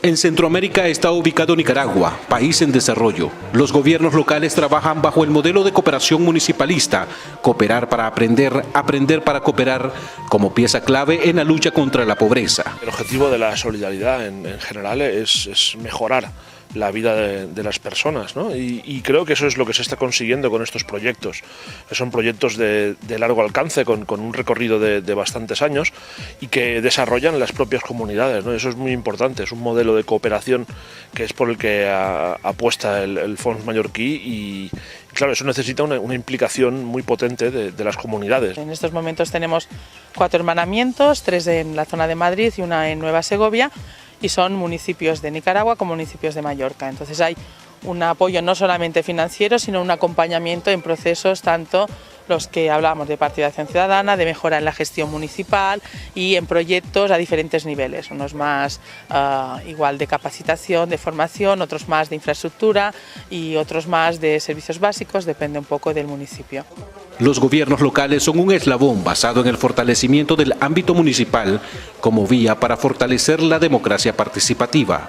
En Centroamérica está ubicado Nicaragua, país en desarrollo. Los gobiernos locales trabajan bajo el modelo de cooperación municipalista, cooperar para aprender, aprender para cooperar, como pieza clave en la lucha contra la pobreza. El objetivo de la solidaridad en general es mejorar la vida de las personas, ¿no? Y creo que eso es lo que se está consiguiendo con estos proyectos, que son proyectos de largo alcance, con un recorrido de bastantes años y que desarrollan las propias comunidades, ¿no? Eso es muy importante, es un modelo de cooperación que es por el que apuesta el Fons mallorquí y claro, eso necesita una implicación muy potente de las comunidades. En estos momentos tenemos 4 hermanamientos, 3 en la zona de Madrid y 1 en Nueva Segovia, y son municipios de Nicaragua como municipios de Mallorca. Entonces hay un apoyo no solamente financiero, sino un acompañamiento en procesos, tanto los que hablamos de participación ciudadana, de mejora en la gestión municipal y en proyectos a diferentes niveles, unos más igual de capacitación, de formación, otros más de infraestructura y otros más de servicios básicos, depende un poco del municipio. Los gobiernos locales son un eslabón basado en el fortalecimiento del ámbito municipal como vía para fortalecer la democracia participativa.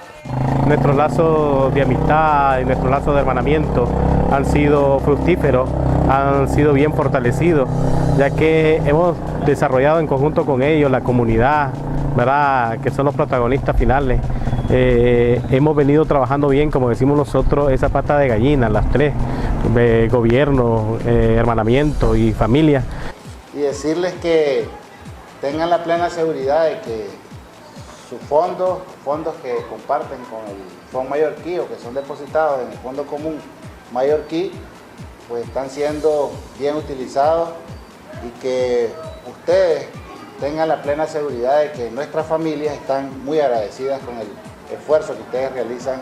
Nuestros lazos de amistad y nuestros lazos de hermanamiento han sido fructíferos, han sido bien fortalecidos, ya que hemos desarrollado en conjunto con ellos la comunidad, ¿verdad?, que son los protagonistas finales. Hemos venido trabajando bien, como decimos nosotros, esa pata de gallina, las 3, gobierno, hermanamiento y familia. Y decirles que tengan la plena seguridad de que sus fondos que comparten con el Fondo Mallorquí o que son depositados en el Fondo Común Mallorquí, pues están siendo bien utilizados y que ustedes tengan la plena seguridad de que nuestras familias están muy agradecidas con el esfuerzo que ustedes realizan.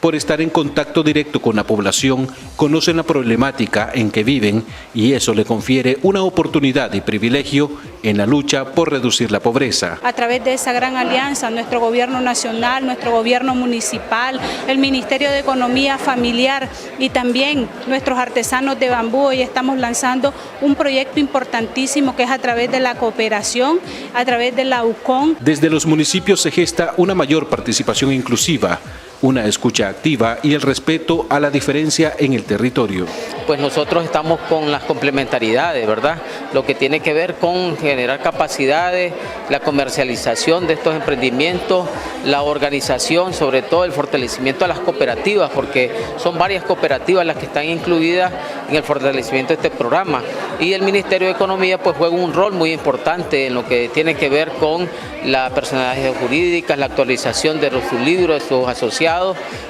Por estar en contacto directo con la población, conocen la problemática en que viven y eso le confiere una oportunidad y privilegio en la lucha por reducir la pobreza. A través de esa gran alianza, nuestro gobierno nacional, nuestro gobierno municipal, el Ministerio de Economía Familiar y también nuestros artesanos de bambú, hoy estamos lanzando un proyecto importantísimo que es a través de la cooperación, a través de la UCON. Desde los municipios se gesta una mayor participación inclusiva, una escucha activa y el respeto a la diferencia en el territorio. Pues nosotros estamos con las complementariedades, ¿verdad? Lo que tiene que ver con generar capacidades, la comercialización de estos emprendimientos, la organización, sobre todo el fortalecimiento de las cooperativas, porque son varias cooperativas las que están incluidas en el fortalecimiento de este programa. Y el Ministerio de Economía pues juega un rol muy importante en lo que tiene que ver con la personalidad jurídica, la actualización de sus libros, de sus asociados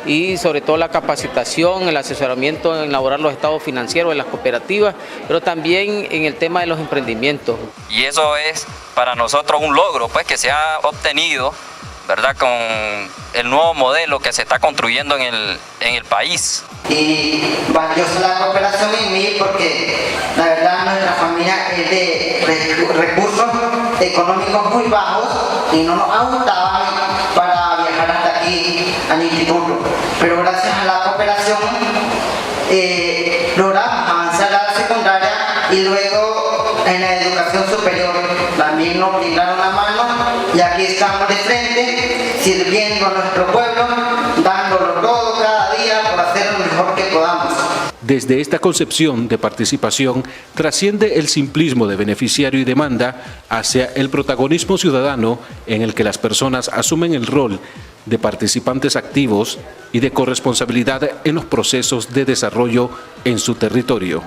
y sobre todo la capacitación, el asesoramiento en elaborar los estados financieros de las cooperativas, pero también en el tema de los emprendimientos. Y eso es para nosotros un logro pues que se ha obtenido, ¿verdad?, con el nuevo modelo que se está construyendo en el país. Y valiosa la cooperación en mí porque la verdad nuestra familia es de recursos económicos muy bajos y no nos ajustaban para viajar hasta aquí al instituto, pero gracias a la cooperación logramos avanzar a la secundaria y luego en la educación superior también nos brindaron la mano y aquí estamos de frente sirviendo a nuestro pueblo, dándolo todo cada día por hacer lo mejor que podamos. Desde esta concepción de participación trasciende el simplismo de beneficiario y demanda hacia el protagonismo ciudadano en el que las personas asumen el rol de participantes activos y de corresponsabilidad en los procesos de desarrollo en su territorio.